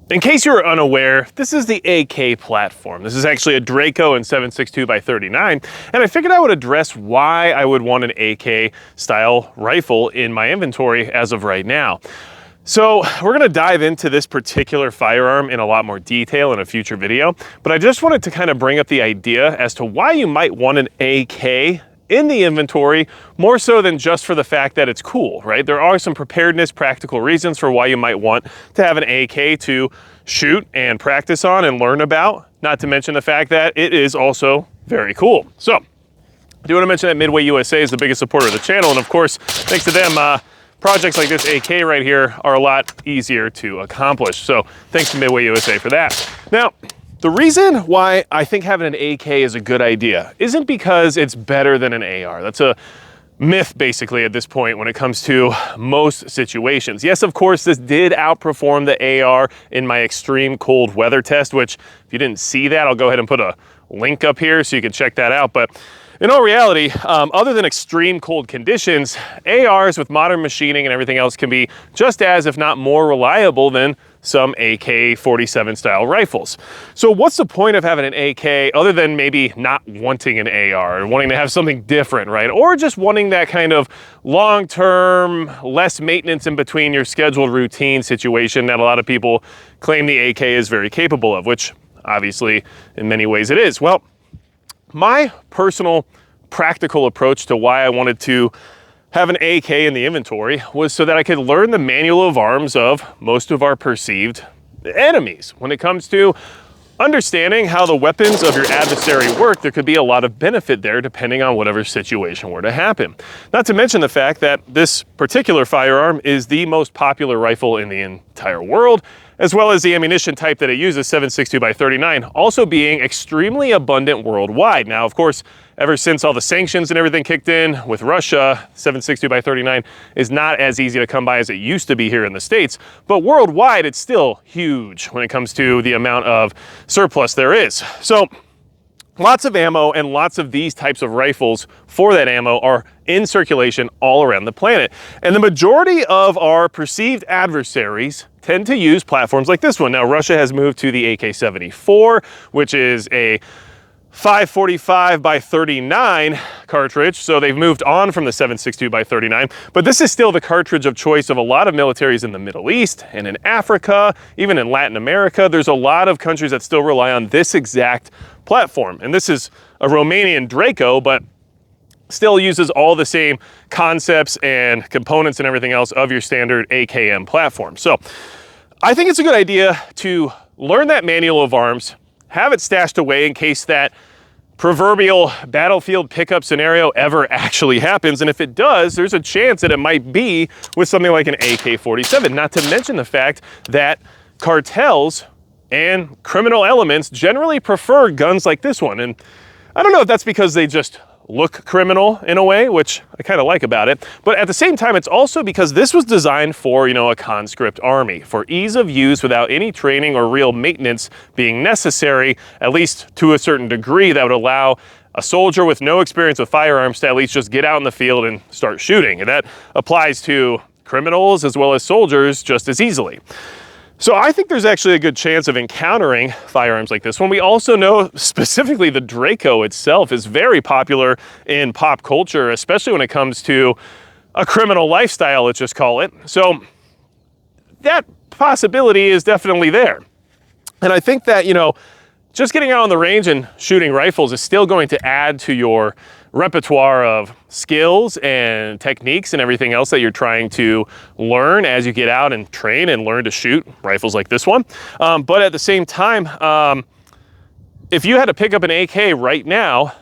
In case you were unaware, this is the AK platform. This is actually a Draco in 7.62x39, and I figured I would address why I would want an AK style rifle in my inventory as of right now. So we're gonna dive into this particular firearm in a lot more detail in a future video, but I just wanted to kind of bring up the idea as to why you might want an AK in the inventory, more so than just for the fact that it's cool, right? There are some preparedness, practical reasons for why you might want to have an AK to shoot and practice on and learn about, not to mention the fact that it is also very cool. So, I do want to mention that Midway USA is the biggest supporter of the channel, and of course, thanks to them, projects like this AK right here are a lot easier to accomplish. So, thanks to Midway USA for that. Now, the reason why I think having an AK is a good idea isn't because it's better than an AR. That's a myth basically at this point when it comes to most situations. Yes, of course, this did outperform the AR in my extreme cold weather test, which if you didn't see that, I'll go ahead and put a link up here so you can check that out. But in all reality, other than extreme cold conditions, ARs with modern machining and everything else can be just as, if not more reliable than some AK-47 style rifles. So what's the point of having an AK other than maybe not wanting an AR and wanting to have something different, right? Or just wanting that kind of long-term, less maintenance in between your scheduled routine situation that a lot of people claim the AK is very capable of, which obviously in many ways it is. Well, my personal practical approach to why I wanted to have an AK in the inventory was so that I could learn the manual of arms of most of our perceived enemies. When it comes to understanding how the weapons of your adversary work, there could be a lot of benefit there depending on whatever situation were to happen. Not to mention the fact that this particular firearm is the most popular rifle in the entire world, as well as the ammunition type that it uses, 7.62x39, also being extremely abundant worldwide. Now, of course, ever since all the sanctions and everything kicked in with Russia, 7.62x39 is not as easy to come by as it used to be here in the States, but worldwide, it's still huge when it comes to the amount of surplus there is. So, lots of ammo and lots of these types of rifles for that ammo are in circulation all around the planet. And the majority of our perceived adversaries tend to use platforms like this one. Now, Russia has moved to the AK-74, which is a 5.45x39 cartridge, so they've moved on from the 7.62x39, but this is still the cartridge of choice of a lot of militaries in the Middle East and in Africa, even in Latin America. There's a lot of countries that still rely on this exact platform, and this is a Romanian Draco, but still uses all the same concepts and components and everything else of your standard AKM platform. So I think it's a good idea to learn that manual of arms, have it stashed away in case that proverbial battlefield pickup scenario ever actually happens. And if it does, there's a chance that it might be with something like an AK-47, not to mention the fact that cartels and criminal elements generally prefer guns like this one. And I don't know if that's because they just look criminal in a way, which I kind of like about it, but at the same time, it's also because this was designed for, a conscript army, for ease of use without any training or real maintenance being necessary, at least to a certain degree that would allow a soldier with no experience with firearms to at least just get out in the field and start shooting. And that applies to criminals as well as soldiers just as easily. So I think there's actually a good chance of encountering firearms like this one. We also know specifically the Draco itself is very popular in pop culture, especially when it comes to a criminal lifestyle, let's just call it. So that possibility is definitely there. And I think that, just getting out on the range and shooting rifles is still going to add to your repertoire of skills and techniques and everything else that you're trying to learn as you get out and train and learn to shoot rifles like this one. But at the same time, if you had to pick up an AK right now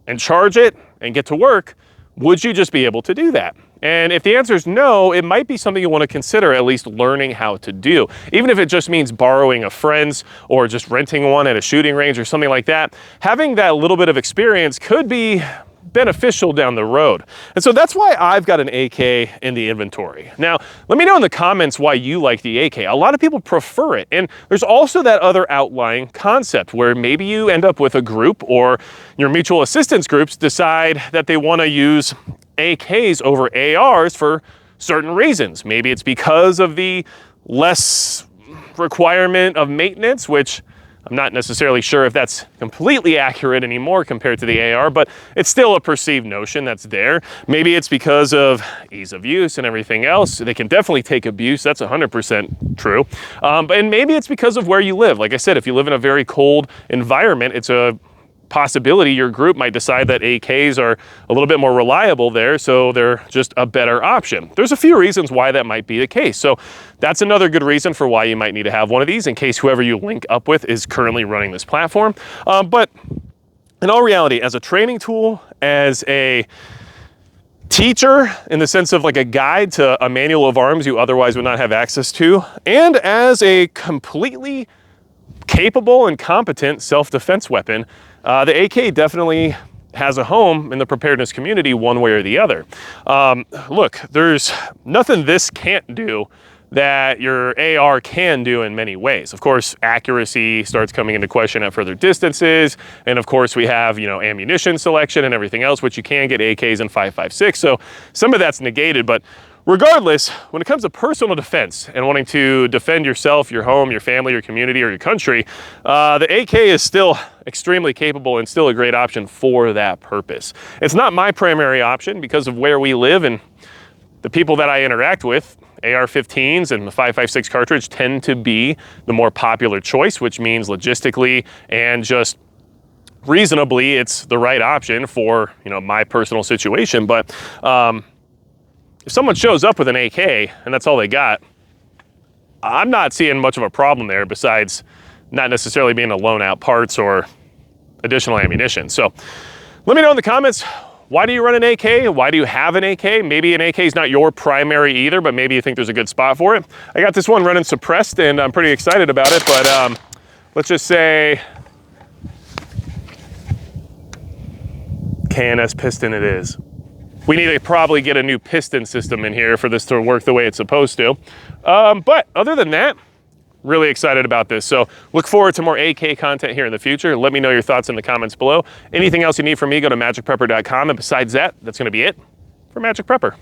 and charge it and get to work, would you just be able to do that? And if the answer is no, it might be something you want to consider at least learning how to do. Even if it just means borrowing a friend's or just renting one at a shooting range or something like that, having that little bit of experience could be beneficial down the road. And so that's why I've got an AK in the inventory. Now, let me know in the comments why you like the AK. A lot of people prefer it. And there's also that other outlying concept where maybe you end up with a group or your mutual assistance groups decide that they want to use AKs over ARs for certain reasons. Maybe it's because of the less requirement of maintenance, which I'm not necessarily sure if that's completely accurate anymore compared to the AR, but it's still a perceived notion that's there. Maybe it's because of ease of use and everything else. They can definitely take abuse. That's 100% true. And maybe it's because of where you live. Like I said, if you live in a very cold environment, it's a possibility your group might decide that AKs are a little bit more reliable there, so they're just a better option. There's a few reasons why that might be the case. So that's another good reason for why you might need to have one of these in case whoever you link up with is currently running this platform. But in all reality, as a training tool, as a teacher in the sense of like a guide to a manual of arms you otherwise would not have access to, and as a completely capable and competent self-defense weapon, the AK definitely has a home in the preparedness community one way or the other. Look, there's nothing this can't do that your AR can do in many ways. Of course, accuracy starts coming into question at further distances. And of course we have, ammunition selection and everything else, which you can get AKs in 5.56. So some of that's negated, but regardless, when it comes to personal defense and wanting to defend yourself, your home, your family, your community, or your country, the AK is still extremely capable and still a great option for that purpose. It's not my primary option because of where we live and the people that I interact with. AR-15s and the 5.56 cartridge tend to be the more popular choice, which means logistically and just reasonably, it's the right option for, my personal situation. But if someone shows up with an AK and that's all they got, I'm not seeing much of a problem there besides not necessarily being able to loan out parts or additional ammunition. So let me know in the comments, why do you run an AK? Why do you have an AK? Maybe an AK is not your primary either, but maybe you think there's a good spot for it. I got this one running suppressed and I'm pretty excited about it, but let's just say KNS piston it is. We need to probably get a new piston system in here for this to work the way it's supposed to. But other than that, really excited about this. So look forward to more AK content here in the future. Let me know your thoughts in the comments below. Anything else you need from me, go to magicprepper.com. And besides that, that's gonna be it for Magic Prepper.